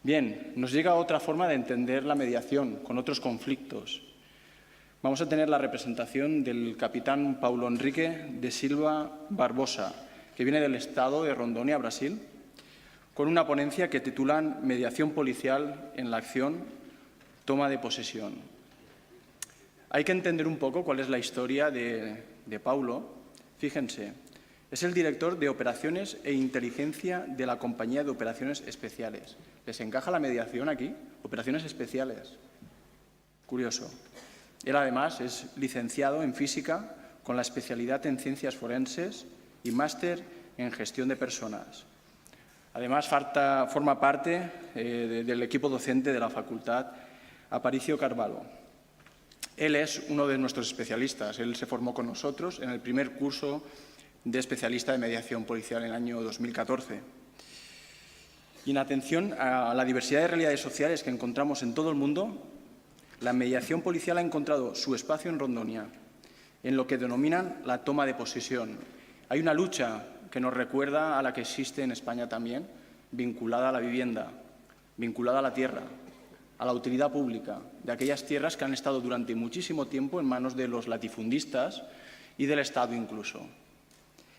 Bien, nos llega otra forma de entender la mediación con otros conflictos. Vamos a tener la representación del capitán Paulo Henrique de Silva Barbosa, que viene del estado de Rondônia, Brasil, con una ponencia que titulan Mediación policial en la acción, toma de posesión. Hay que entender un poco cuál es la historia de Paulo. Fíjense, es el director de Operaciones e Inteligencia de la Compañía de Operaciones Especiales. ¿Les encaja la mediación aquí? Operaciones especiales. Curioso. Él, además, es licenciado en Física con la especialidad en Ciencias Forenses y máster en Gestión de Personas. Además, forma parte del equipo docente de la Facultad Aparicio Carvalho. Él es uno de nuestros especialistas. Él se formó con nosotros en el primer curso de especialista de mediación policial en el año 2014. Y en atención a la diversidad de realidades sociales que encontramos en todo el mundo, la mediación policial ha encontrado su espacio en Rondônia, en lo que denominan la toma de posesión. Hay una lucha que nos recuerda a la que existe en España también, vinculada a la vivienda, vinculada a la tierra, a la utilidad pública, de aquellas tierras que han estado durante muchísimo tiempo en manos de los latifundistas y del Estado incluso.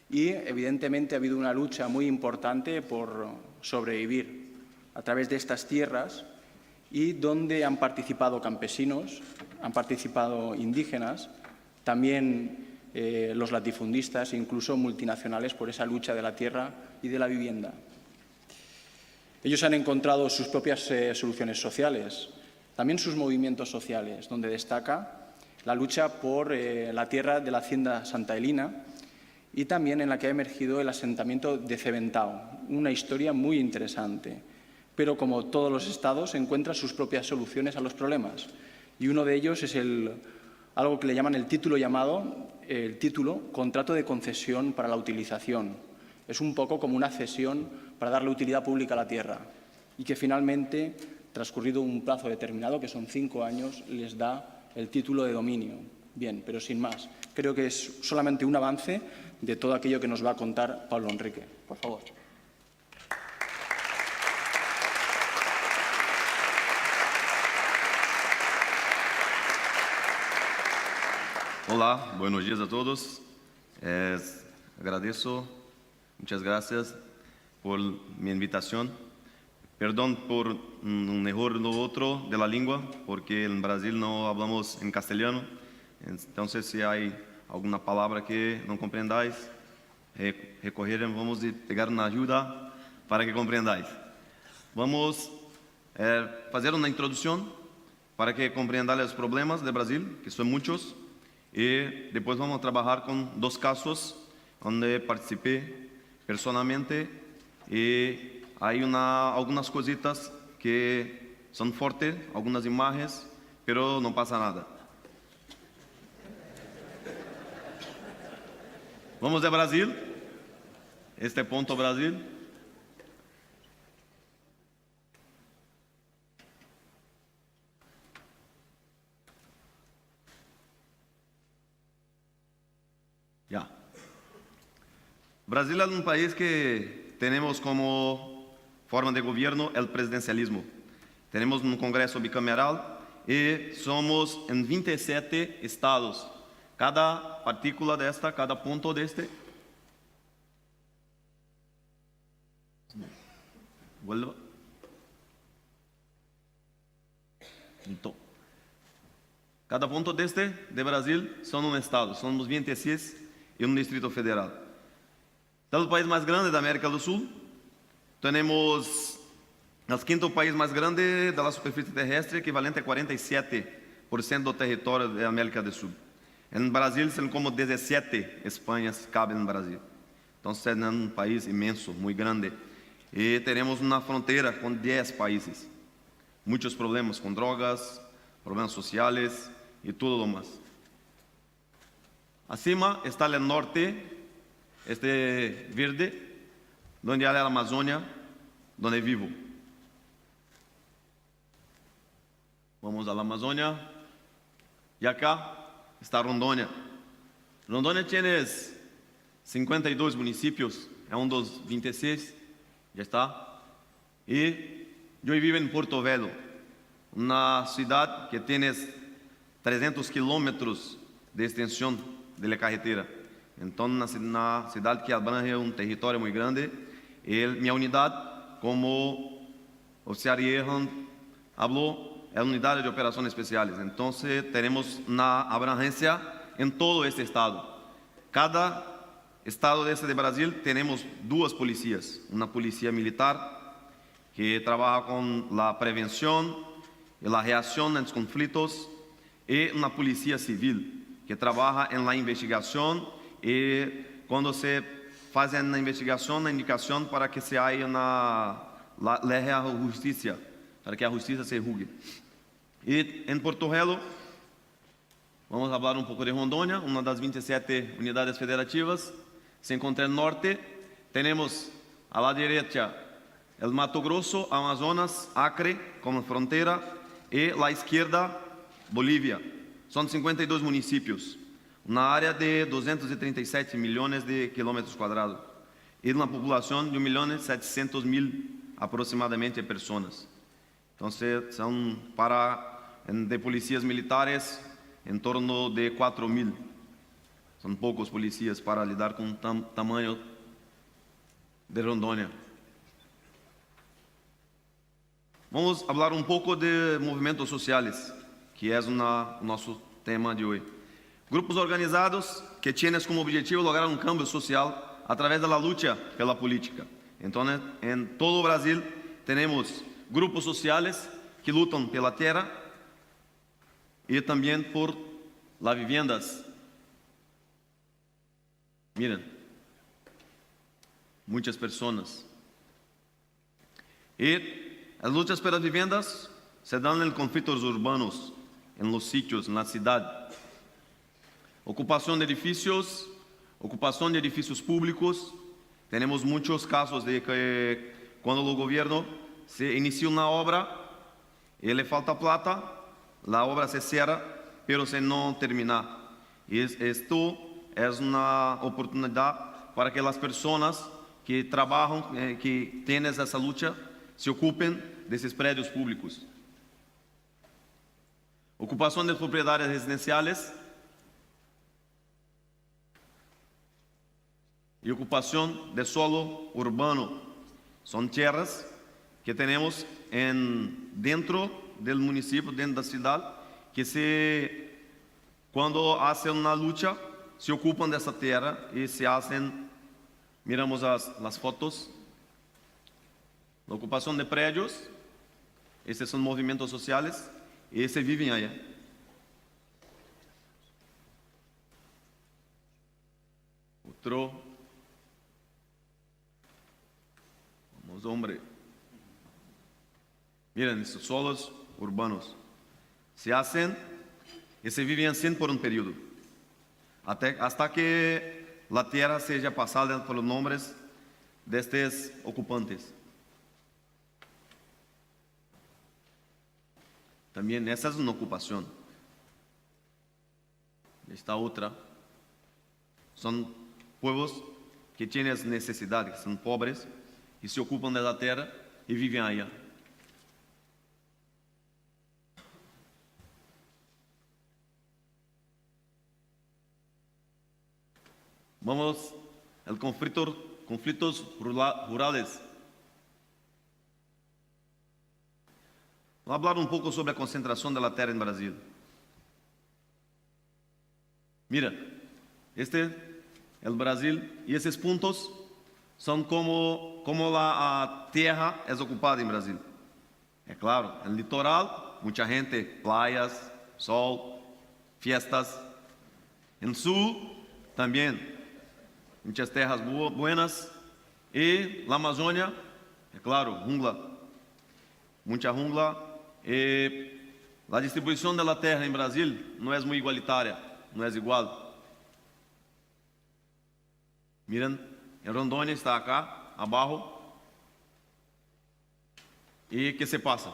Y, evidentemente, ha habido una lucha muy importante por sobrevivir a través de estas tierras y donde han participado campesinos, han participado indígenas, también los latifundistas e incluso multinacionales por esa lucha de la tierra y de la vivienda. Ellos han encontrado sus propias soluciones sociales, también sus movimientos sociales, donde destaca la lucha por la tierra de la Hacienda Santa Elina y también en la que ha emergido el asentamiento de Ceventao, una historia muy interesante. Pero como todos los estados, encuentra sus propias soluciones a los problemas. Y uno de ellos es algo que le llaman el título contrato de concesión para la utilización. Es un poco como una cesión para darle utilidad pública a la tierra y que finalmente, transcurrido un plazo determinado, que son 5 años, les da el título de dominio. Bien, pero sin más. Creo que es solamente un avance de todo aquello que nos va a contar Paulo Henrique. Por favor. Hola, buenos días a todos. Agradezco, muchas gracias por mi invitación. Perdón por un error lo otro de la lengua, porque en Brasil no hablamos en castellano. Entonces, si hay alguna palabra que no comprendáis, vamos a pegar una ayuda para que comprendáis. Vamos a hacer una introducción para que comprendáis los problemas de Brasil, que son muchos. Y después vamos a trabajar con 2 casos donde participé personalmente y hay algunas cositas que son fuertes, algunas imágenes, pero no pasa nada. Vamos de Brasil, este punto Brasil. Ya. Brasil es un país que tenemos como forma de gobierno el presidencialismo. Tenemos un Congreso bicameral y somos en 27 estados. Cada partícula de esta, cada punto de este. Vuelva. Cada punto de este de Brasil son un estado, somos 26 y un distrito federal. Es el país más grande de América del Sur. Tenemos el 5º país más grande de la superficie terrestre, equivalente a 47% del territorio de América del Sur. En Brasil son como 17 Españas caben en Brasil. Entonces es un país inmenso, muy grande. Y tenemos una frontera con 10 países. Muchos problemas con drogas, problemas sociales y todo lo más. Acima está el norte, este verde, donde hay la Amazonia, donde vivo. Vamos a la Amazonia. Y acá está Rondônia. Rondônia tiene 52 municipios, es uno de los 26, ya está. Y Yo vivo en Porto Velho, una ciudad que tiene 300 kilómetros de extensión de la carretera. Entonces, una ciudad que abrange un territorio muy grande. Mi unidad, como oficial Jehan habló, es una unidad de operaciones especiales. Entonces, tenemos una abrangencia en todo este estado. Cada estado de este de Brasil tenemos dos policías. Una policía militar que trabaja con la prevención y la reacción a los conflictos, y una policía civil que trabaja en la investigación y cuando se hace una investigación, la indicación para que se haya la justicia, para que la justicia se juzgue. Y en Porto Velho, vamos a hablar un poco de Rondônia, una de las 27 unidades federativas, se encuentra en el norte. Tenemos a la derecha el Mato Grosso, Amazonas, Acre como frontera, y la izquierda Bolivia. Son 52 municipios, una área de 237 millones de kilómetros cuadrados y una población de 1.700.000 aproximadamente personas. Entonces, son de policías militares en torno de 4.000. Son pocos policías para lidar con tamaño de Rondônia. Vamos a hablar un poco de movimientos sociales, que es nuestro tema de hoy. Grupos organizados que tienen como objetivo lograr un cambio social a través de la lucha por la política. Entonces, en todo Brasil tenemos grupos sociales que lutan por la tierra y también por las viviendas. Miren, muchas personas. Y las luchas por las viviendas se dan en conflictos urbanos, en los sitios, en la ciudad. Ocupación de edificios públicos. Tenemos muchos casos de que cuando el gobierno se inicia una obra y le falta plata, la obra se cierra, pero se no termina. Y esto es una oportunidad para que las personas que trabajan, que tienen esa lucha, se ocupen de esos prédios públicos. Ocupación de propiedades residenciales y ocupación de suelo urbano. Son tierras que tenemos dentro del municipio, dentro de la ciudad, que cuando hacen una lucha, se ocupan de esa tierra y se hacen, miramos las fotos, la ocupación de predios. Estos son movimientos sociales y se viven allá. Otro. Vamos, hombre. Miren, estos solos urbanos se hacen y se viven así por un periodo, hasta que la tierra sea pasada por los nombres de estos ocupantes. También esa es una ocupación. Esta otra son pueblos que tienen necesidades, que son pobres y se ocupan de la tierra y viven allá. Vamos al conflictos rurales. Vamos a hablar un poco sobre la concentración de la tierra en Brasil. Mira, el Brasil y esos puntos son como la tierra es ocupada en Brasil. Es claro, en el litoral, mucha gente, playas, sol, fiestas. En el sur, también, muchas tierras buenas. Y la Amazônia, es claro, jungla, mucha jungla. La distribución de la tierra en Brasil no es muy igualitaria, no es igual. Miren, en Rondônia está acá, abajo. ¿Y qué se pasa?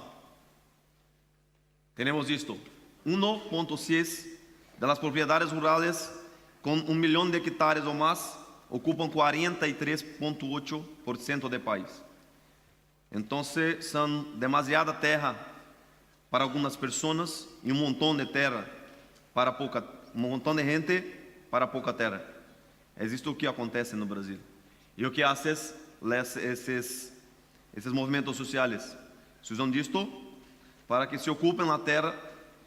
Tenemos esto, 1.6 de las propiedades rurales con 1 millón de hectáreas o más ocupan 43.8% del país. Entonces son demasiada terra para algumas pessoas e montão de terra para pouca, montão de gente para pouca terra. É isto o que acontece no Brasil. E o que fazem esses movimentos sociais? Se usam disto para que se ocupem a terra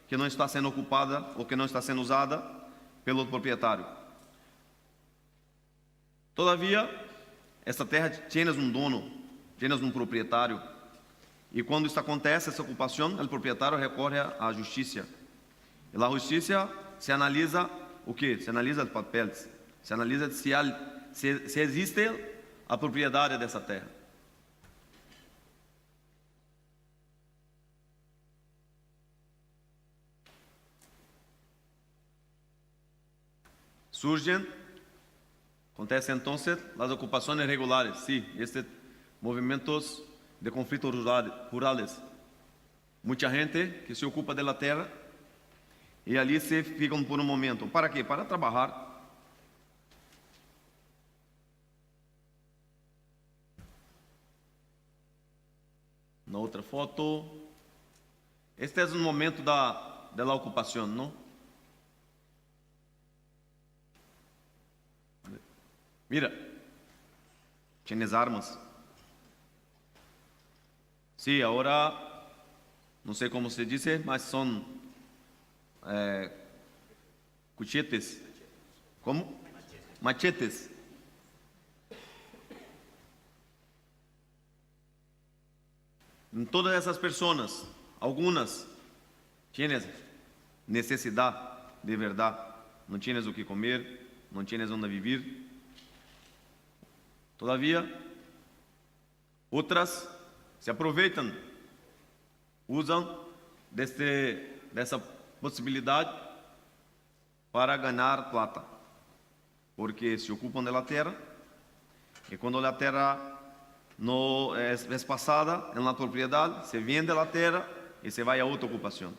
que não está sendo ocupada ou que não está sendo usada pelo proprietário. Todavia, essa terra tem um dono, tem um proprietário. E quando isso acontece, essa ocupação, o proprietário recorre à justiça. E a justiça se analisa o quê? Se analisa os papéis. Se analisa se existe a propriedade dessa terra. Acontecem então as ocupações irregulares, sim, estes movimentos de conflitos rurales. Muita gente que se ocupa da terra e ali se ficam por um momento. ¿Para quê? Para trabalhar. Na outra foto, este é um momento da ocupação, não? Mira, tienes armas. Sí, ahora, no sé cómo se dice, mas son cuchetes. ¿Cómo? Machetes. En todas essas pessoas, algumas tienes necessidade de verdade, não tienes o que comer, não tienes onde viver. Todavia, outras se aproveitam, usam dessa possibilidade para ganhar plata, porque se ocupam da terra e quando a terra não é passada na propriedade, se vende a terra e se vai a outra ocupação.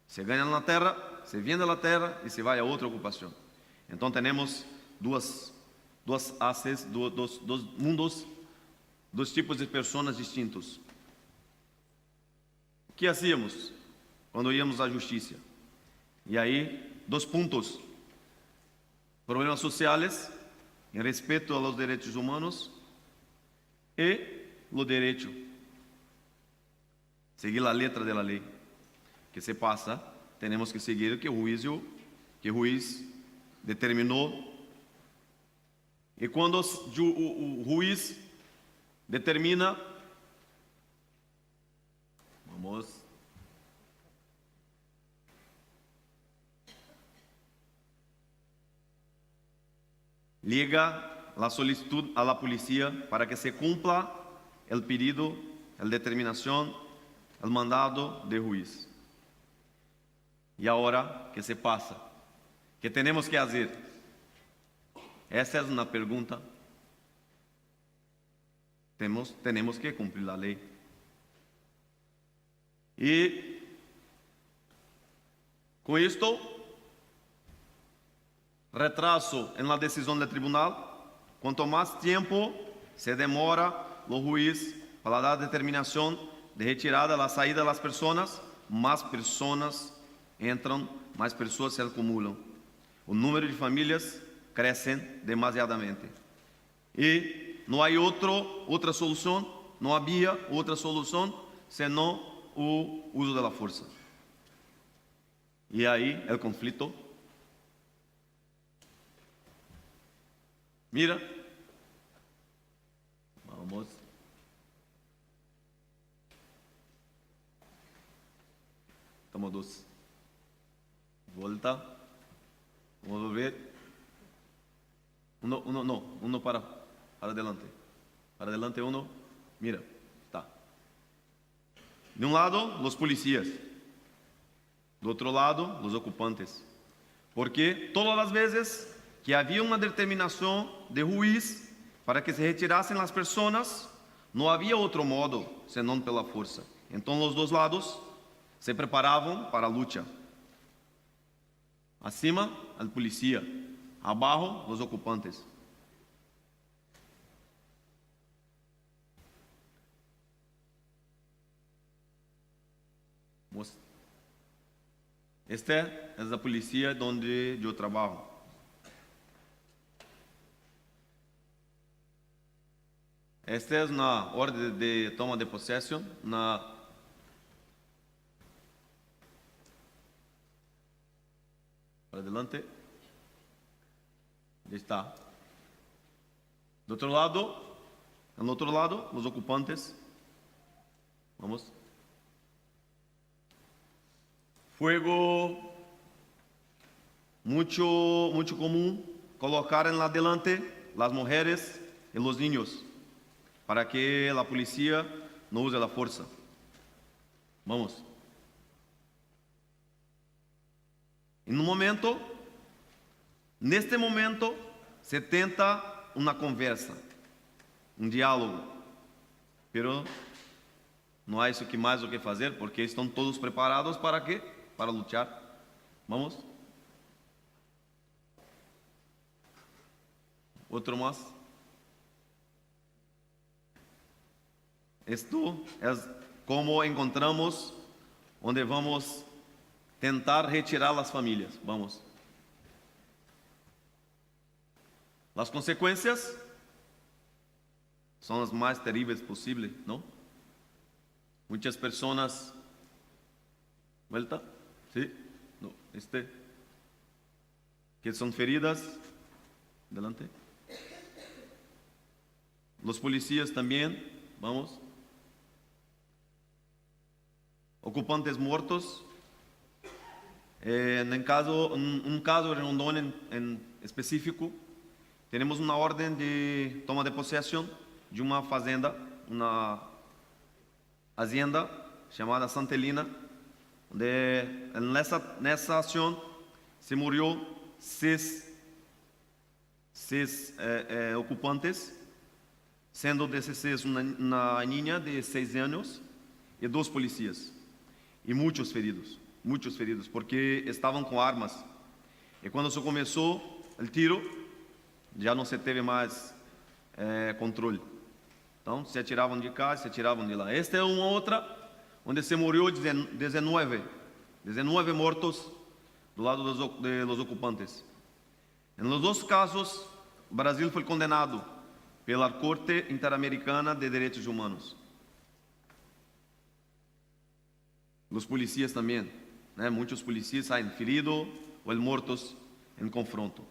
Se ganha na terra, se vende a terra e se vai a outra ocupação. Então temos duas faces, dois mundos, dois tipos de pessoas distintos. O que hacíamos quando íamos à justiça? E aí, 2 pontos: problemas sociais em respeito aos direitos humanos e o direito, seguir a letra da lei. Que se passa, temos que seguir o que o juiz determinou. E quando o juiz determina, liga a solicitud a la policía para que se cumpla el pedido, la determinación, el mandado de juiz. E agora, ¿qué se pasa? ¿Qué tenemos que hacer? Essa é uma pergunta. Temos que cumprir a lei. E com isto, retraso na decisão do tribunal. Quanto mais tempo se demora o juiz para dar a determinação de retirada, a saída das pessoas, mais pessoas entram, mais pessoas se acumulam. O número de famílias crescem demasiadamente. E não há outra solução, não havia outra solução senão o uso da força. E aí, o conflito. Mira. Vamos. Toma 2. Volta. Vamos volver. Uno para adelante. Para adelante uno. Mira, está. De um lado, os policias. Do outro lado, os ocupantes. Porque todas as vezes que havia uma determinação de juiz para que se retirassem as pessoas, não havia outro modo senão pela força. Então, os dois lados se preparavam para a luta. Acima, a polícia. Abaixo, os ocupantes. Esta es la policía donde yo trabajo. Esta es una orden de toma de posesión, para adelante. Ya está. En otro lado, los ocupantes. Vamos. Fuego, mucho común colocar en la delante las mujeres y los niños para que la policía no use la fuerza. Vamos. Neste momento, se tenta una conversa, un diálogo, pero no hay más o que hacer porque están todos preparados para qué? Para luchar. Vamos. Otro más. Esto es como encontramos donde vamos tentar retirar las familias. Vamos. Las consecuencias son las más terribles posibles, ¿no? Muchas personas. ¿Vuelta? ¿Sí? No, que son feridas. Adelante. Los policías también. Vamos. Ocupantes muertos. En un caso de Rondônia en específico, tenemos una orden de toma de posesión de una fazenda, una hacienda llamada Santelina, donde en esa acción se murió seis ocupantes, siendo de esos seis una niña de 6 años y 2 policías, y muchos feridos, porque estaban con armas. Y cuando se comenzó el tiro, ya no se teve más controle. Entonces se atiraban de acá, se atiraban de lá. Esta es una otra donde se murió 19 muertos do lado de los ocupantes. En los dos casos, Brasil fue condenado pela Corte Interamericana de Derechos Humanos. Los policías también, ¿no? Muchos policías salen feridos o muertos en confronto.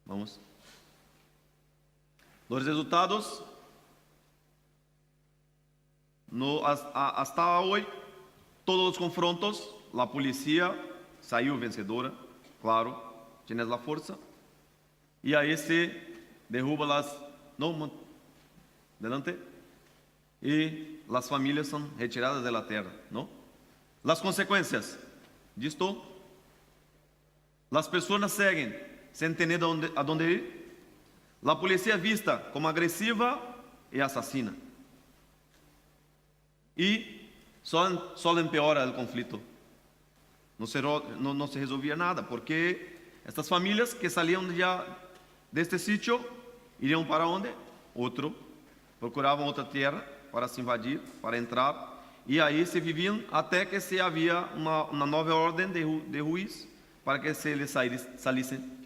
Vamos. Los resultados, hasta hoy, todos los confrontos, la policía salió vencedora, claro, tienes la fuerza, y ahí se derruba adelante, y las familias son retiradas de la tierra, ¿no? Las consecuencias de esto, las personas siguen sin tener a dónde ir. La policía es vista como agresiva y asesina. Y solo empeora el conflicto. No se resolvía nada, porque estas familias que salían ya de este sitio, irían para dónde? Otro. Procuraban otra tierra para se invadir, para entrar. Y ahí se vivían hasta que se había una nueva orden de juiz para que se les saliesen.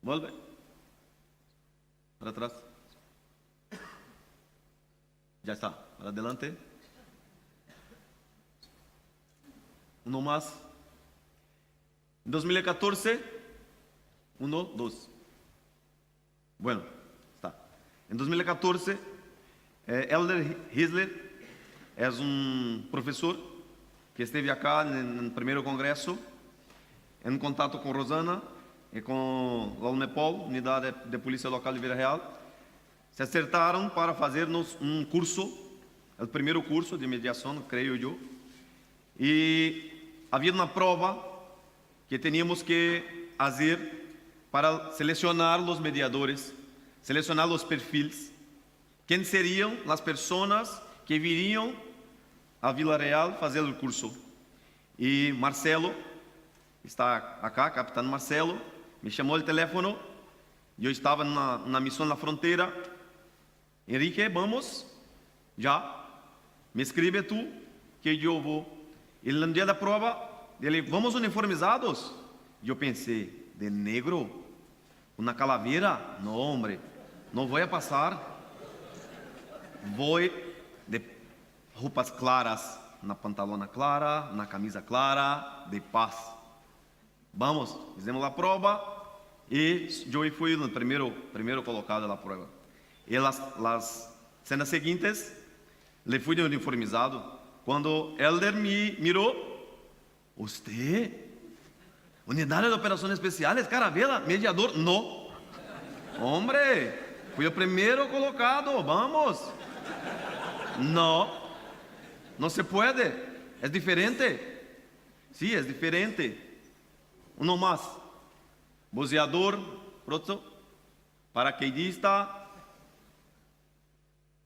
Vuelve. Para atrás. Ya está. Para adelante. Uno más. En 2014. 1, 2. Bueno, está. En 2014, Elder Hisler es un profesor que esteve acá en el primer congreso, en contacto con Rosana y con la UNEPOL, Unidad de Policía Local de Vila Real. Se acertaron para hacernos un curso, el primer curso de mediación, creo yo. Y había una prueba que teníamos que hacer para seleccionar los mediadores, seleccionar los perfiles, quién serían las personas que virían a Vila Real fazer o curso. E Marcelo, está acá, capitão Marcelo, me chamou o teléfono, eu estava na missão na fronteira, Enrique, vamos, já, me escreve tu, que eu vou. E no dia da prova, ele, vamos uniformizados? E eu pensei, de negro? Uma calaveira? Não, homem, não vou passar. Vou de roupas claras, na pantalona clara, na camisa clara, de paz. Vamos, fizemos a prova e eu fui no primeiro colocado da prova. E as cenas seguintes, le fui de uniformizado. Quando Elder me mirou, você, unidade de operações especiais, caravela, mediador, não. Hombre, fui o primeiro colocado, vamos. No, no se puede, es diferente. Sí, es diferente. Uno más, buceador, pronto, paraquedista.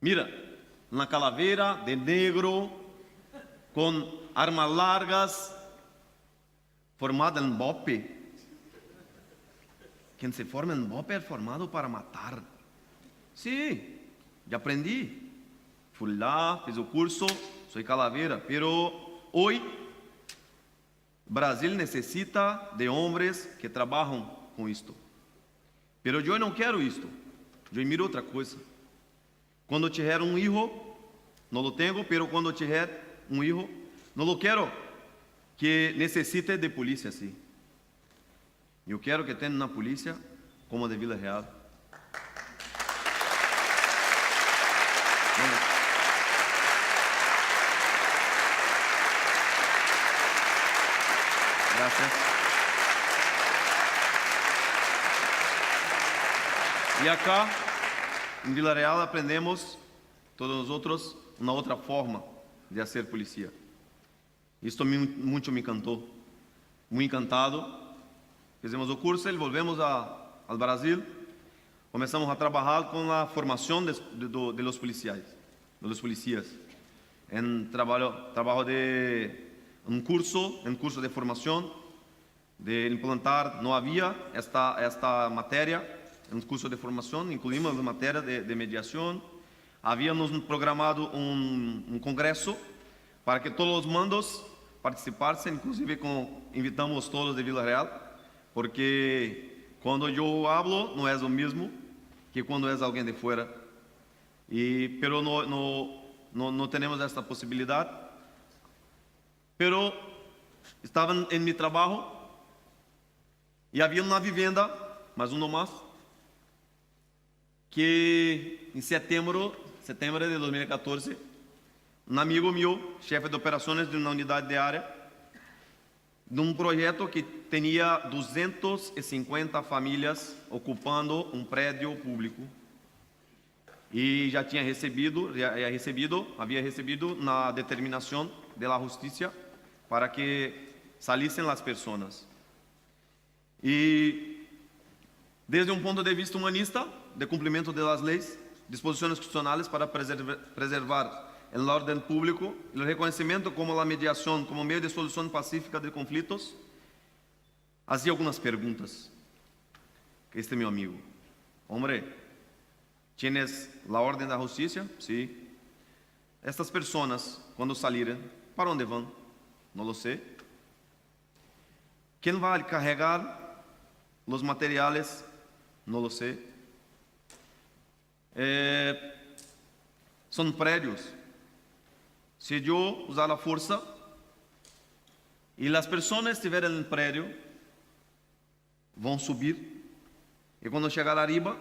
Mira, una calavera de negro, con armas largas, formada en bope. Quien se forma en bope es formado para matar. Sí, ya aprendí. Fui lá, fiz o curso, sou calaveira, pero hoje Brasil necessita de homens que trabalham com isto. Pero eu não quero isto. Eu miro outra coisa. Quando tiver um filho, não lo tenho, pero quando tiver um filho, não lo quero que necessite de polícia assim. Eu quero que tenha uma polícia como a de Vila Real. Gracias. E acá, em Vila Real, aprendemos, todos nós outros, uma outra forma de ser polícia. Isto muito me encantou. Muito encantado. Fizemos o curso e volvemos ao Brasil. Começamos a trabalhar com a formação de los policiais, de los policías. Em trabalho de um curso de formação, de implantar, não havia esta matéria, um curso de formação, incluímos a matéria de mediação. Havíamos programado um congresso para que todos os mandos participassem, inclusive invitamos todos de Vila Real, porque quando eu hablo não é o mesmo que quando é alguém de fora. Pero não temos esta possibilidade. Pero estavam em meu trabalho e havia uma vivenda, mas um mais, que em setembro de 2014, um amigo meu, chefe de operações de uma unidade de área, de um projeto que tinha 250 famílias ocupando um prédio público, e havia recebido na determinação da justiça para que salissem as pessoas. E desde um ponto de vista humanista, de cumprimento das leis, disposições constitucionais para preservar o ordem público, o reconhecimento como a mediação como meio de solução pacífica de conflitos, fazia algumas perguntas. Este meu amigo, hombre, ¿tienes a ordem da justiça? Sí. Estas pessoas, quando saírem, para onde vão? Não lo sei. Quem vai carregar os materiais? Não lo sei. São prédios. Se eu usar a força e as pessoas estiverem no prédio, vão subir. E quando chegar arriba,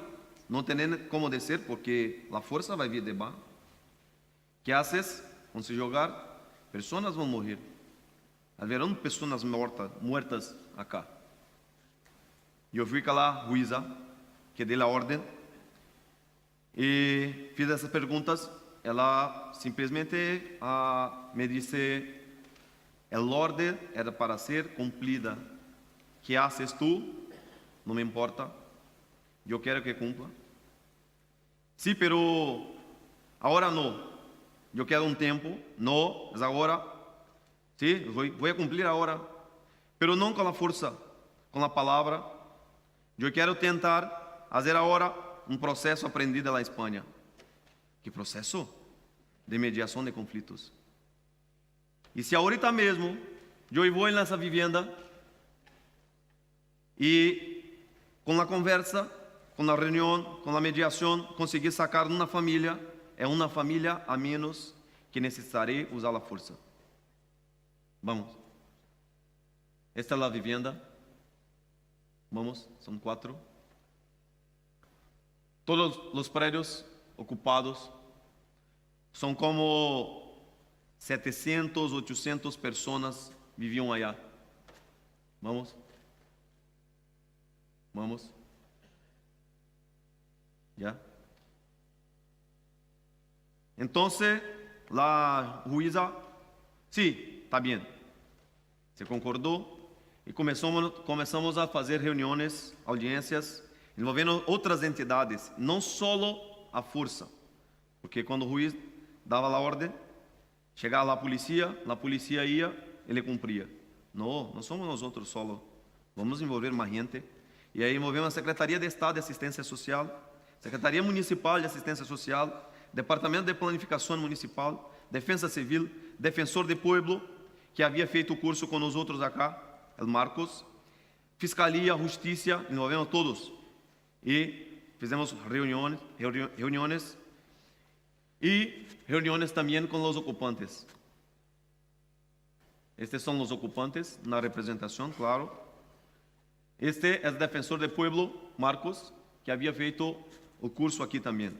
não tem como descer, porque a força vai vir de baixo. O que haces? Quando se jogar, pessoas vão morrer. Haverão pessoas muertas acá. Eu fui lá, juíza, que dei a ordem, e fiz essas perguntas. Ela simplesmente me disse: a ordem era para ser cumprida. Que haces tu? Não me importa. Eu quero que cumpla. Sí, pero agora não. Eu quero um tempo. Não, é agora. Sí, vou cumprir agora. Pero não com a força, com a palavra. Eu quero tentar fazer agora um processo aprendido na Espanha. ¿Qué proceso de mediación de conflictos? Y si ahorita mismo yo voy en esa vivienda y con la conversa, con la reunión, con la mediación, conseguir sacar una familia, es una familia a menos que necesitaré usar la fuerza. Vamos. Esta es la vivienda. Vamos, son 4. Todos los predios ocupados son como 700, 800 personas vivían allá. Vamos. Vamos. ¿Ya? Entonces, la jueza, sí, está bien. Se concordó y comenzamos a hacer reuniones, audiencias, envolvendo outras entidades, não só a força. Porque quando o juiz dava a ordem, chegava lá a polícia ia, ele cumpria. Não somos nós outros solo, vamos envolver mais gente. E aí envolvemos a Secretaria de Estado de Assistência Social, Secretaria Municipal de Assistência Social, Departamento de Planificação Municipal, Defesa Civil, Defensor do Pueblo, que havia feito o curso com nós outros acá, o Marcos, Fiscalia, Justiça, envolvemos todos. E fizemos reuniões e reuniões também com os ocupantes. Estes são os ocupantes na representação, claro. Este é o defensor do pueblo, Marcos, que havia feito o curso aqui também.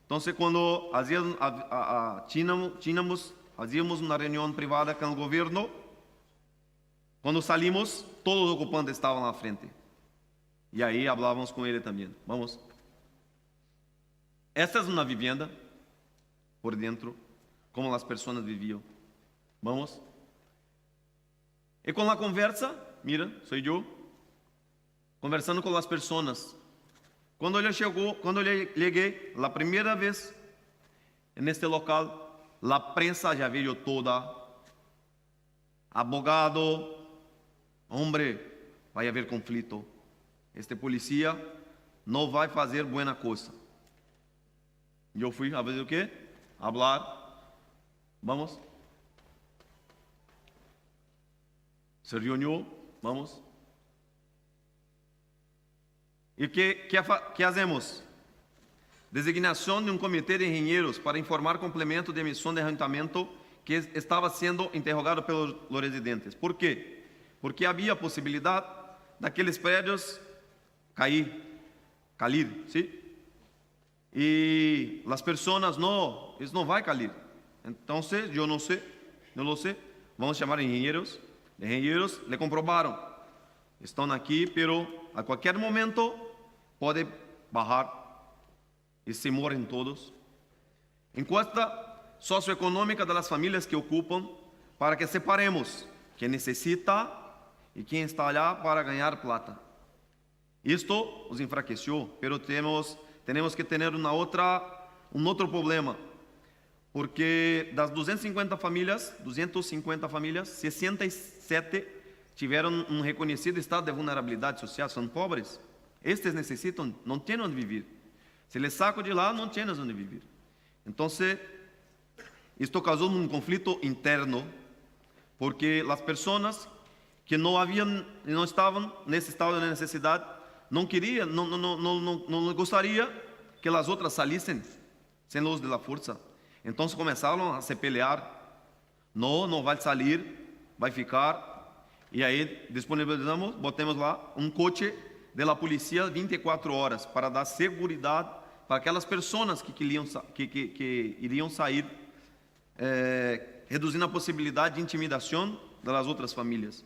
Então, quando fazíamos uma reunião privada com o governo, quando salimos, todos os ocupantes estavam na frente. E aí falávamos com ele também. Vamos. Esta é uma vivenda por dentro, como as pessoas viviam. Vamos. E com a conversa, mira, sou eu, conversando com as pessoas. Quando ele cheguei, a primeira vez neste local, a prensa já veio toda. Abogado, hombre, vai haver conflito. Este policía não vai fazer buena coisa. Eu fui a ver o quê? Hablar. Vamos. Se reuniu. Vamos. E o que fazemos? Designação de um comitê de engenheiros para informar complemento de emissão de arrendamento que estava sendo interrogado pelos residentes. Por quê? Porque havia a possibilidade daqueles prédios cair, ¿sí? Y las personas eso no va a cair. Entonces, yo no lo sé. Vamos a llamar ingenieros. Los ingenieros le comprobaron. Están aquí, pero a cualquier momento puede bajar y se mueren todos. Encuesta socioeconómica de las familias que ocupan para que separemos quien necesita y quien está allá para ganar plata. Isto os enfraqueceu, pero temos que ter outro problema, porque das 250 famílias, 67 tiveram um reconhecido estado de vulnerabilidade social, são pobres. Estes necessitam, não têm onde viver. Se les saco de lá, não têm onde viver. Então, isto causou um conflito interno, porque as pessoas que não estavam nesse estado de necessidade não gostaria que as outras salissem sem luz da força. Então começaram a se pelear. Não vai sair, vai ficar. E aí disponibilizamos, botamos lá um coche da polícia 24 horas para dar segurança para aquelas pessoas que iriam sair, reduzindo a possibilidade de intimidação das outras famílias.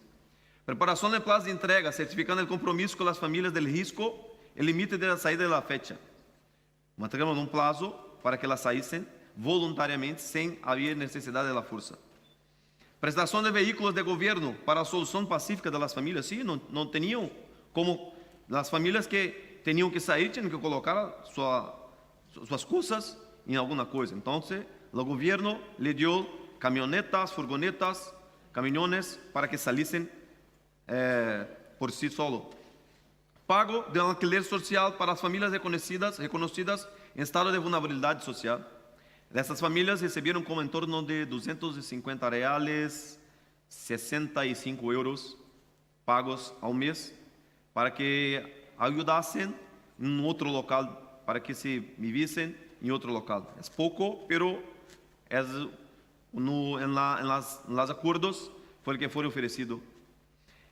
Preparação de plazo de entrega, certificando o compromisso com as famílias do risco e limite de saída da fecha. Mantemos um prazo para que elas saíssem voluntariamente sem haver necessidade da força. Prestação de veículos de governo para a solução pacífica das famílias. Sim, não tinham como as famílias que tinham que sair, tinham que colocar suas coisas em alguma coisa. Então, o governo lhe deu caminhonetas, furgonetas, caminhões para que saíssem por si solo. Pago de alquiler social para as famílias reconhecidas em estado de vulnerabilidade social. Essas famílias receberam como em torno de 250 reais, 65 euros pagos ao mês para que ajudassem em outro local, para que se vivissem em outro local. É pouco, pero en los acuerdos foi o que foi oferecido.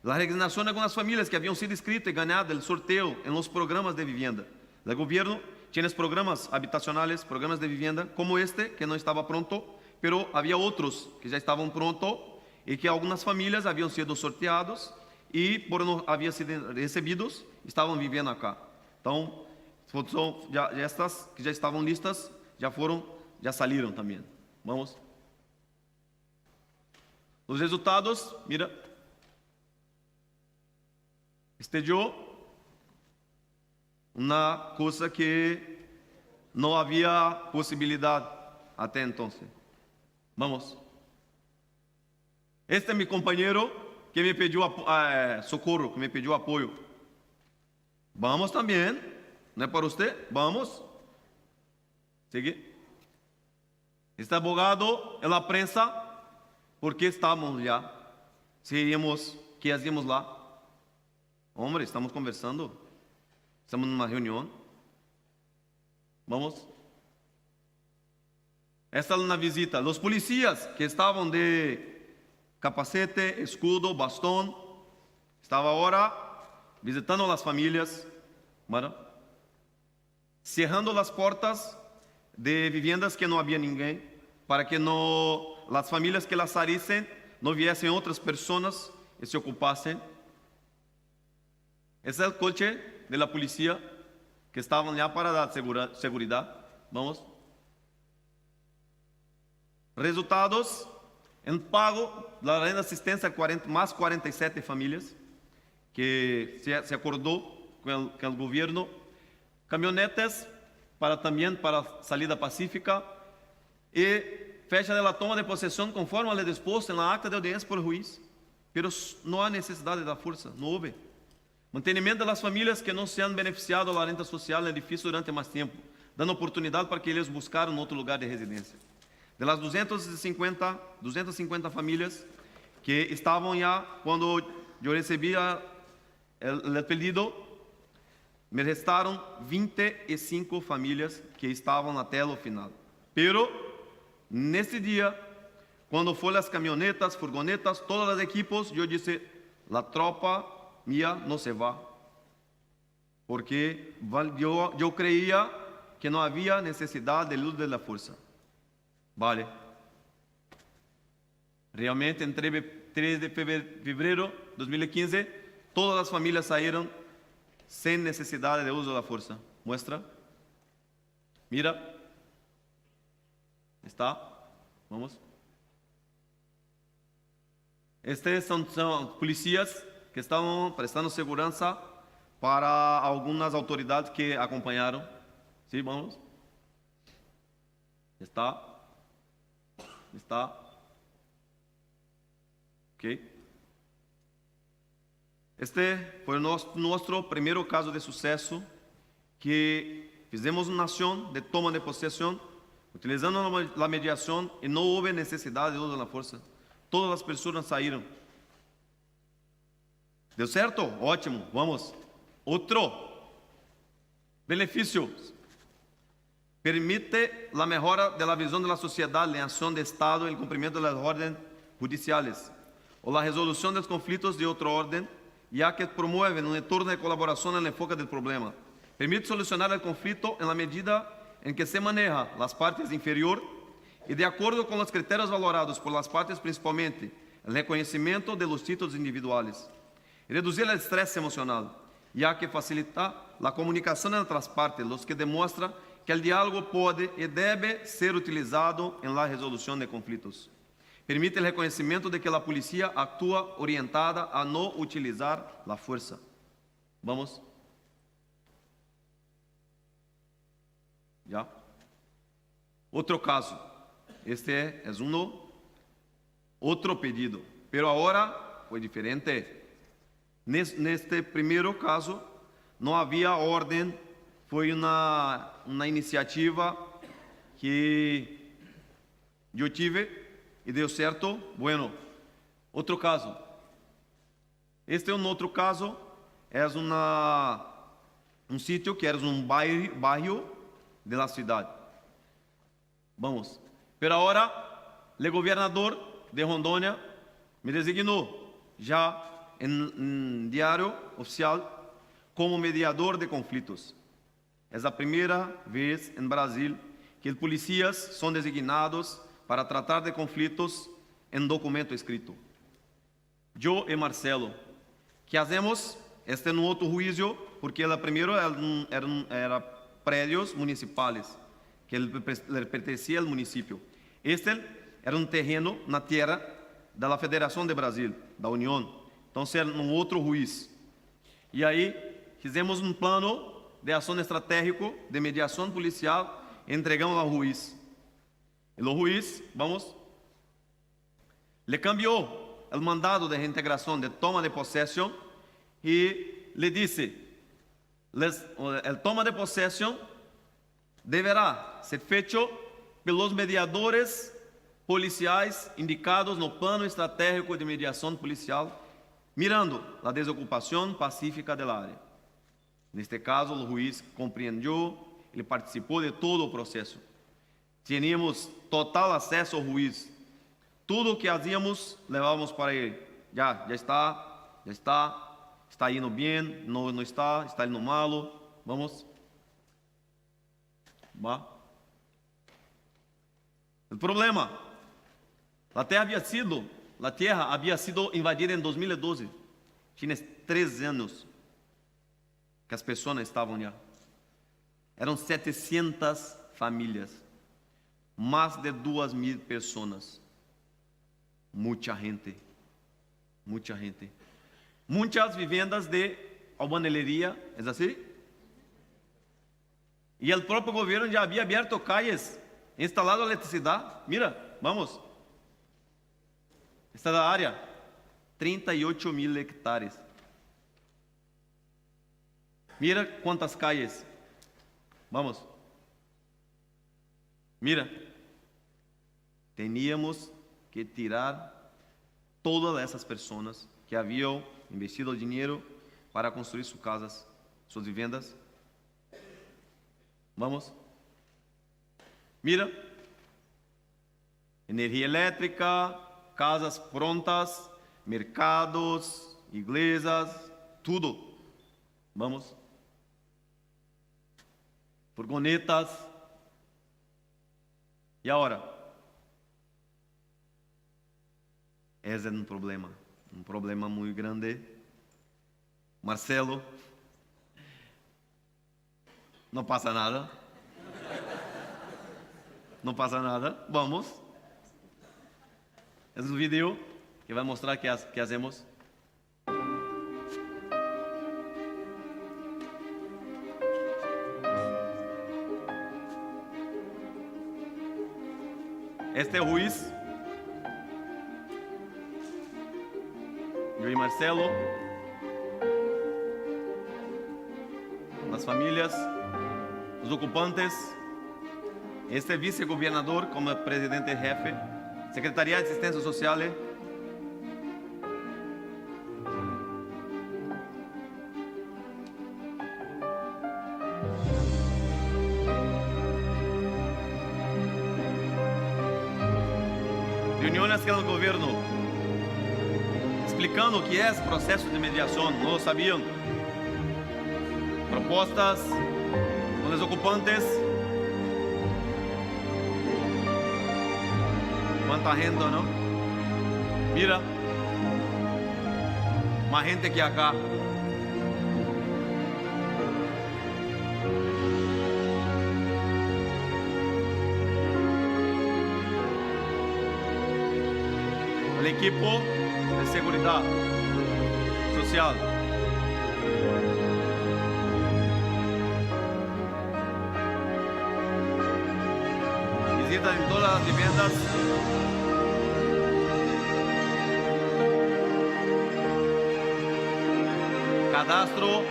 La resignación de algunas familias que habían sido inscritas y ganado el sorteo en los programas de vivienda. El gobierno tiene programas habitacionales, programas de vivienda, como este, que no estaba pronto, pero había otros que ya estaban prontos y que algunas familias habían sido sorteados y por no habían sido recibidos, estaban viviendo acá. Entonces, ya estas que ya estaban listas, ya salieron también. Vamos. Los resultados, mira. Yo una cosa que no había posibilidad hasta entonces. Vamos. Este es mi compañero que me pidió socorro, que me pidió apoyo. Vamos también. ¿No es para usted? Vamos. Sigue. Este abogado en la prensa, ¿por qué estamos ya? ¿Qué hacíamos lá? Hombre, estamos conversando. Estamos en una reunión. Vamos. Esta es una visita. Los policías que estaban de capacete, escudo, bastón, estaban ahora visitando las familias, ¿verdad? Cerrando las puertas de viviendas que no había ninguém, para que las familias que las salissem no viesen otras personas y se ocupasen. Ese es el coche de la policía que estaban ya para dar seguridad. Vamos. Resultados en pago, la red de asistencia más 47 familias que se acordó con el gobierno. Camionetas también para salida pacífica y fecha de la toma de posesión conforme a lo dispuesto en la acta de audiencia por el juez. Pero no hay necesidad de dar fuerza, no hubo. Mantenimiento de las familias que no se han beneficiado de la renta social en el edificio durante más tiempo, dando oportunidad para que ellos buscaran otro lugar de residencia. De las 250 familias que estaban ya cuando yo recibía el pedido, me restaron 25 familias que estaban até o final. Pero, neste dia, quando foram as caminhonetas, furgonetas, todos os equipos, eu disse, a tropa mía no se va, porque yo creía que no había necesidad del uso de la fuerza. Vale. Realmente, en 3 de febrero de 2015, todas las familias salieron sin necesidad de uso de la fuerza. Muestra. Mira. Está. Vamos. Estos son policías que estaban prestando segurança para algumas autoridades que acompanharam. Sim, vamos. Está. Ok. Este foi nosso primeiro caso de sucesso, que fizemos uma ação de toma de possessão, utilizando a mediação e não houve necessidade de uso da força. Todas as pessoas saíram. ¿Deu certo? Ótimo, vamos. Otro. Benefícios. Permite la mejora de la visión de la sociedad en acción de Estado en el cumplimiento de las órdenes judiciales o la resolución de los conflictos de otro orden, ya que promueven un entorno de colaboración en el enfoque del problema. Permite solucionar el conflicto en la medida en que se maneja las partes inferiores y de acuerdo con los criterios valorados por las partes, principalmente el reconocimiento de los títulos individuales. Reducir el estrés emocional, ya que facilita la comunicación entre las partes, lo que demuestra que el diálogo puede y debe ser utilizado en la resolución de conflictos. Permite el reconocimiento de que la policía actúa orientada a no utilizar la fuerza. Vamos. ¿Ya? Otro caso. Este es otro pedido, pero ahora fue diferente. Neste primeiro caso, não havia ordem, foi uma iniciativa que yo tive y deu certo. Bueno, otro caso. Este es un otro caso, es un sitio que era un barrio de la ciudad. Vamos. Pero ahora, el gobernador de Rondônia me designó ya en diario oficial como mediador de conflitos. Es la primera vez en Brasil que los policías son designados para tratar de conflitos en documento escrito. Yo y Marcelo, que hacemos este no otro juicio, porque el primero era prédios municipales, que le pertenecía al municipio. Este era un terreno na tierra de la Federación de Brasil, da Unión. Entonces era un otro juiz. Y ahí fizemos un plano de acción estratégico de mediación policial e entregamos ao juiz. E o juiz, vamos, le cambió el mandado de reintegración, de toma de posesión, y le dice, el toma de posesión deverá ser feito pelos mediadores policiais indicados no plano estratégico de mediação policial, mirando a desocupação pacífica da área. Neste caso, o juiz compreendeu, ele participou de todo o processo. Tínhamos total acesso ao juiz. Tudo o que fazíamos, levávamos para ele. Já está indo bem, não está indo malo. Vamos. Va. O problema, a terra havia sido invadida em 2012. Tinha 3 anos que as pessoas estavam lá. Eram 700 famílias, mais de 2.000 pessoas. Muita gente. Muitas vivendas de albanería, é assim? E o próprio governo já havia aberto calles, instalado eletricidade. Mira, vamos. Esta área, 38.000 hectares. Mira quantas calles. Vamos. Mira. Teníamos que tirar todas essas pessoas que haviam investido dinheiro para construir suas casas, suas vivendas. Vamos. Mira. Energia elétrica, casas prontas, mercados, igrejas, tudo. Vamos. Furgonetas. E agora? Esse é um problema muito grande. Marcelo, não passa nada. Não passa nada. Vamos. Esse é um vídeo que vai mostrar que fazemos. Este é o juiz. Eu e Marcelo. As famílias. Os ocupantes. Este vice-governador como presidente-jefe. Secretaria de Assistência Social. Reuniões com o governo, explicando o que é esse processo de mediação, não sabiam. Propostas com os ocupantes. Quanta gente, não? Mira, mais gente que acá. O equipo de seguridade social. Visita em todas as vivendas. Cadastro.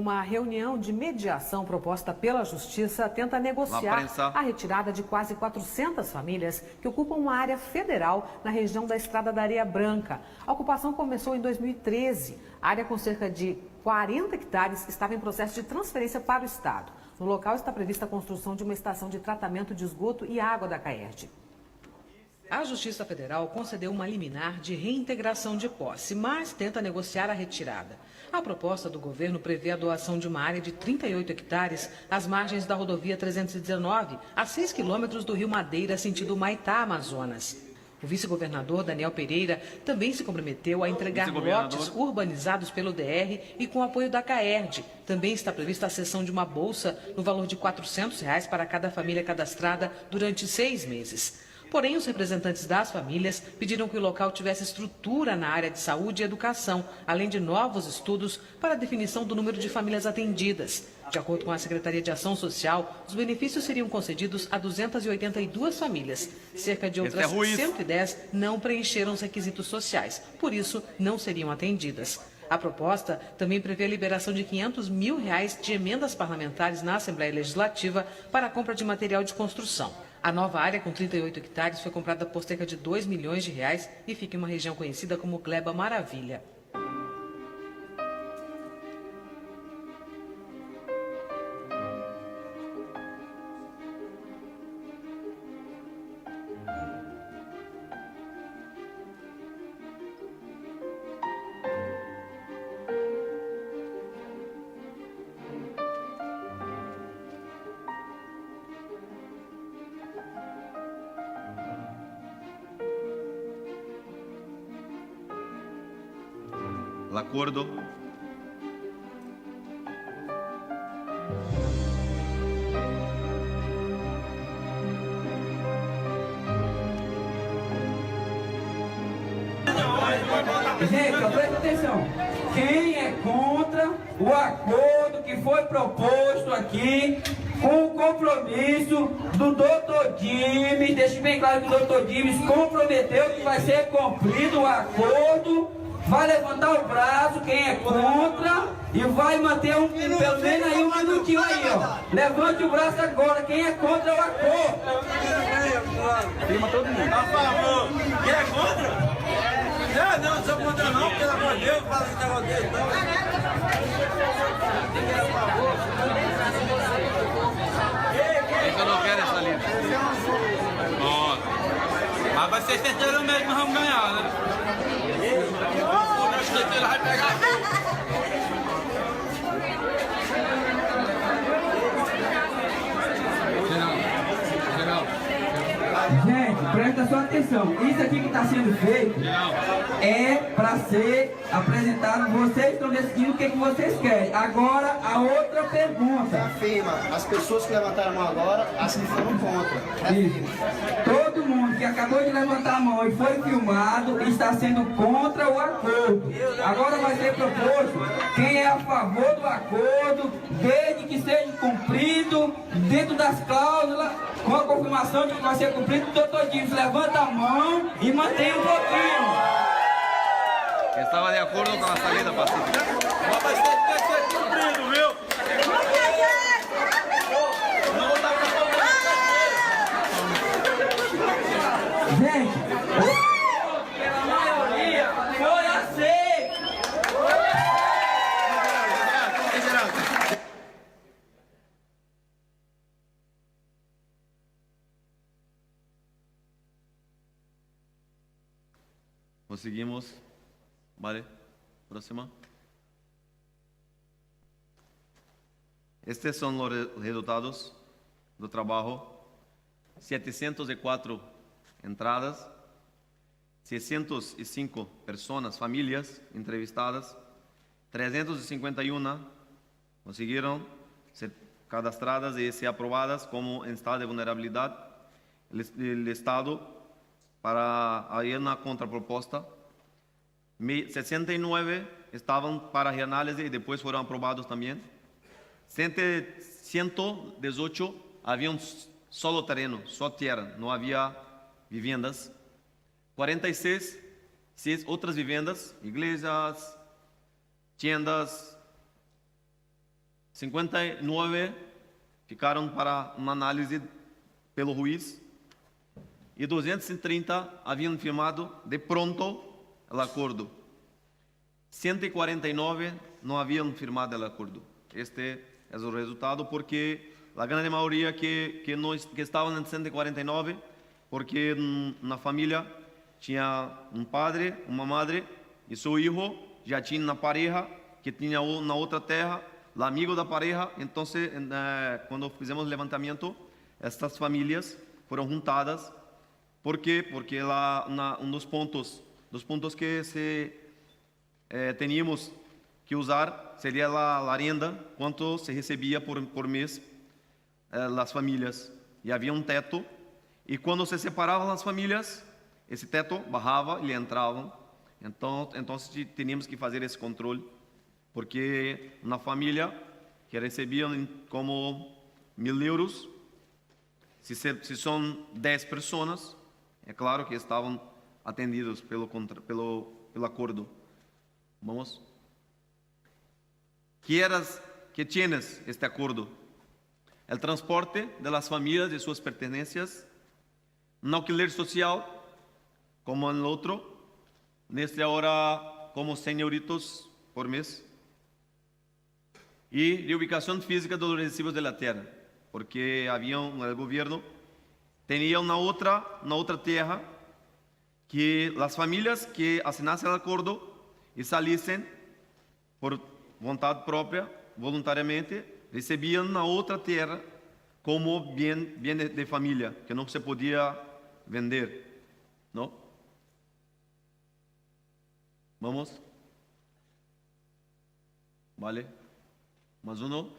Uma reunião de mediação proposta pela Justiça tenta negociar a retirada de quase 400 famílias que ocupam uma área federal na região da Estrada da Areia Branca. A ocupação começou em 2013. A área com cerca de 40 hectares estava em processo de transferência para o Estado. No local está prevista a construção de uma estação de tratamento de esgoto e água da CAERD. A Justiça Federal concedeu uma liminar de reintegração de posse, mas tenta negociar a retirada. A proposta do governo prevê a doação de uma área de 38 hectares às margens da rodovia 319, a 6 quilômetros do Rio Madeira, sentido Humaitá, Amazonas. O vice-governador Daniel Pereira também se comprometeu a entregar lotes urbanizados pelo DR e com o apoio da CAERD. Também está prevista a cessão de uma bolsa no valor de R$ 400 para cada família cadastrada durante 6 meses. Porém, os representantes das famílias pediram que o local tivesse estrutura na área de saúde e educação, além de novos estudos para a definição do número de famílias atendidas. De acordo com a Secretaria de Ação Social, os benefícios seriam concedidos a 282 famílias. Cerca de outras 110 não preencheram os requisitos sociais, por isso não seriam atendidas. A proposta também prevê a liberação de R$ 500 mil de emendas parlamentares na Assembleia Legislativa para a compra de material de construção. A nova área, com 38 hectares, foi comprada por cerca de R$ 2 milhões e fica em uma região conhecida como Gleba Maravilha. El acuerdo Gente, presta atenção. Quem é contra o acordo que foi proposto aqui com o compromisso do Dr. Dimes, deixe bem claro que o Dr. Dimes comprometeu que vai ser cumprido o acordo, vai levantar o braço, quem é contra, e vai manter pelo menos aí um minutinho aí, ó. Levante o braço agora, quem é contra o acordo. Firma todo mundo. A favor. Quem é contra? Não sou contra não, pelo amor de Deus, fala esse negócio desse, não. Eu não quero essa linha. Ó. Mas vai ser certeiro mesmo, vamos ganhar, né? O certeiro vai pegar. Gente, presta sua atenção. Isso aqui que está sendo feito é para ser apresentado. Vocês estão decidindo o que vocês querem. Agora, a outra pergunta. Afirma, as pessoas que levantaram a mão agora, as que foram contra. Isso. Todo mundo que acabou de levantar a mão e foi filmado está sendo contra o acordo. Agora vai ser proposto quem é a favor do acordo, desde que seja cumprido, dentro das cláusulas, com a confirmação de que vai ser cumprido. O doutor Dimes levanta a mão e mantém um pouquinho. Estava de acordo com a saída pacífica. Mas vai ser cumprido, viu? Não vou dar Gente, pela maioria foi aceito. Conseguimos. Vale. Próxima. Estes são os resultados do trabalho. 704 entradas, 605 pessoas, famílias entrevistadas, 351 conseguiram ser cadastradas e ser aprovadas como em estado de vulnerabilidade. O Estado, para aí na contraproposta, 69 estavam para reanálise e depois foram aprovados também. 118 haviam solo terreno, só terra, não havia vivendas. 46 outras vivendas, igrejas, tiendas, 59 ficaram para uma análise pelo juiz e 230 haviam firmado de pronto o acordo. 149 não haviam firmado o acordo. Este é o resultado porque a grande maioria que estavam em 149, porque na família tinha um padre, uma madre e seu filho, já tinha uma pareja que tinha na outra terra, o amigo da pareja. Então, quando fizemos o levantamento, estas famílias foram juntadas. ¿Por quê? Porque um dos pontos que teníamos que usar seria a renda, quanto se recebia por mês as famílias. E havia um teto, e quando se separavam as famílias, esse teto barrava e entravam. Então tínhamos que fazer esse controle, porque uma família que recebia como 1.000 euros, se são 10 pessoas, é claro que estavam atendidos pelo acordo. Vamos? Que tienes este acordo? El transporte de las familias de sus pertenencias, un alquiler social, como en el otro, neste ahora como 100 euritos por mes, y reubicación física de los recibos de la tierra, porque el gobierno tenía una otra tierra que las familias que asinasen el acuerdo y saliesen por voluntad propia, voluntariamente, recebían una otra tierra como bien de familia, que no se podía vender, ¿no? ¿Vamos? ¿Vale? Más uno.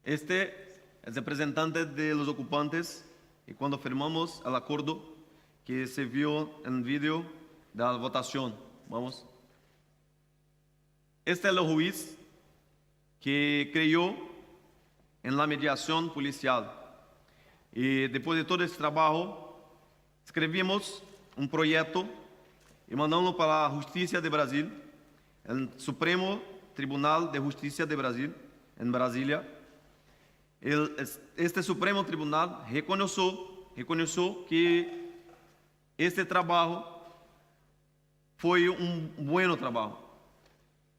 Este es representante de los ocupantes y cuando firmamos el acuerdo que se vio en el vídeo de la votación. Vamos. Este es el juez que creyó en la mediación policial. Y después de todo este trabajo, escribimos un proyecto y mandamos para la Justicia de Brasil, el Supremo Tribunal de Justicia de Brasil, en Brasilia. Este Supremo Tribunal reconoció que este trabajo fue un buen trabajo.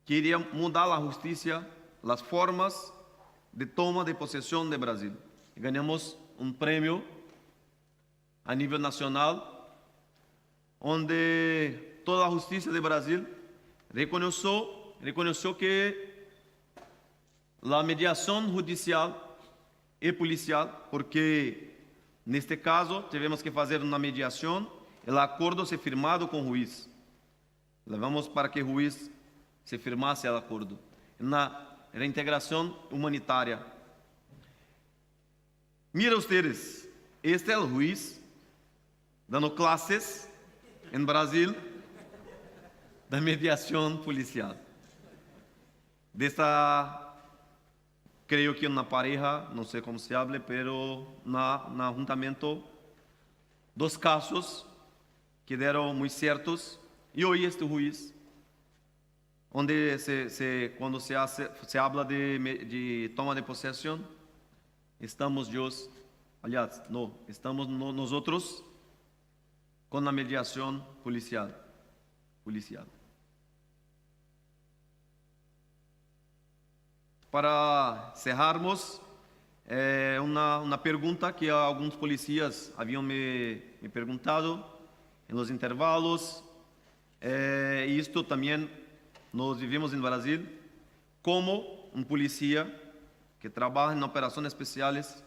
Quería mudar la justicia, las formas de toma de posesión de Brasil. Y ganamos un premio a nivel nacional, donde toda la justicia de Brasil reconoció que la mediación judicial y policial, porque en este caso tivemos que hacer una mediación, el acuerdo se firmado con el juez. Levamos para que el juez se firmase el acuerdo. Na reintegração humanitária. Mira ustedes, este é o juiz dando classes em Brasil da mediação policial. Creio que uma pareja, não sei como se hable, pero na juntamento dos casos que deram muito certos, e hoje este juiz onde quando se habla de toma de posesión, estamos nosotros con la mediación policial. Para cerrarmos, una pregunta que algunos policías habían me perguntado en los intervalos, y esto también nós vivimos em Brasil, como um polícia que trabalha em operações especiais,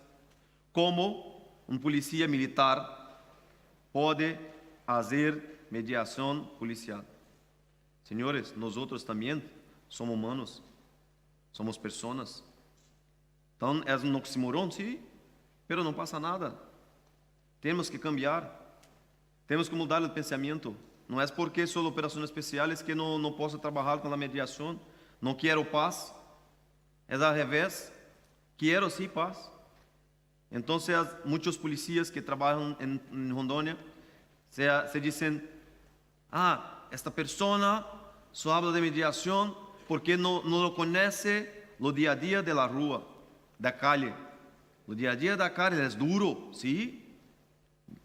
como um polícia militar pode fazer mediação policial. Senhores, nós outros também somos humanos, somos pessoas. Então, é um oxímoron, sim, mas não passa nada. Temos que cambiar, temos que mudar o pensamento. Não é porque sou operações especiais que não posso trabalhar com a mediação. Não quero paz. É ao revés. Quero sim paz. Então, muitos policiais que trabalham em Rondônia se dizem: esta pessoa só habla de mediação porque no lo conoce lo día a día de la rua, da calle. Lo día a día da calle es duro, ¿sí?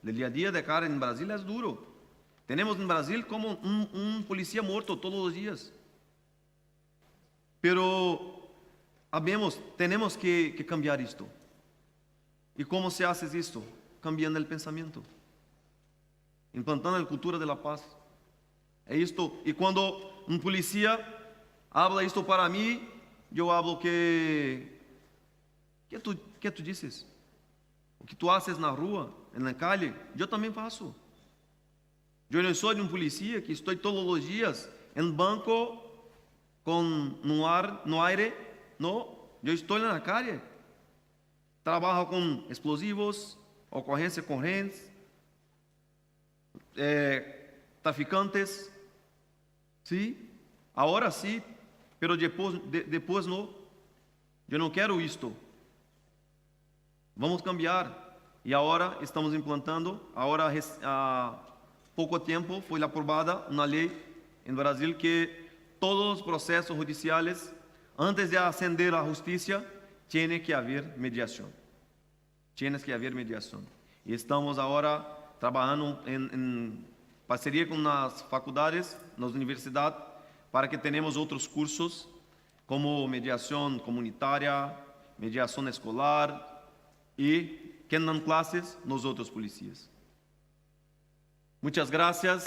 El día a día de calle en Brasil es duro. Tenemos en Brasil como un policía muerto todos los días. Pero tenemos que cambiar esto. ¿Y cómo se hace esto? Cambiando el pensamiento. Implantando la cultura de la paz. Es esto. Y cuando un policía habla esto para mí, yo hablo ¿qué tú dices? O que tú haces na rua, en la calle, yo también faço. Yo no soy un policía que estoy todos los días en banco con no aire, no, yo estoy en la calle. Trabajo con explosivos, ocorrências correntes, traficantes, ¿sí? Ahora sí, pero depois no. Eu não quero isto. Vamos cambiar. E agora estamos implantando, agora há pouco tempo foi aprovada uma lei em Brasil que todos os processos judiciais, antes de ascender à justiça, tem que haver mediação. Tem que haver mediação. E estamos agora trabalhando em parceria com as faculdades, nas universidades, para que tenhamos outros cursos, como mediação comunitária, mediação escolar e que dan clases nos outros policias. Muchas gracias.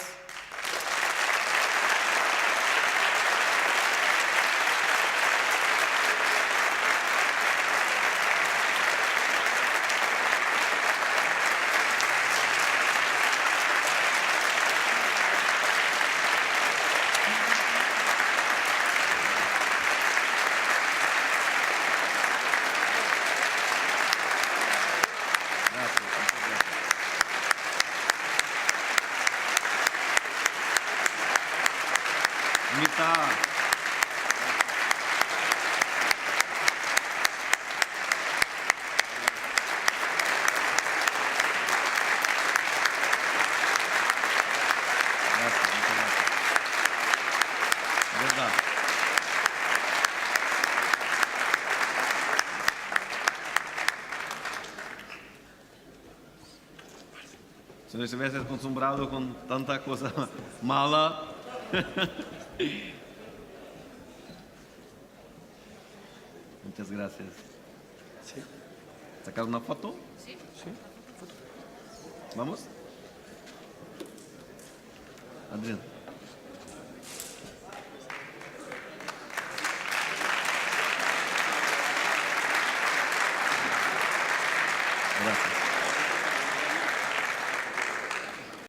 Se no estivesse acostumbrado com tanta coisa mala. Muchas gracias. Sí. ¿Sacar una foto? Sí. ¿Vamos? Adrián. Gracias.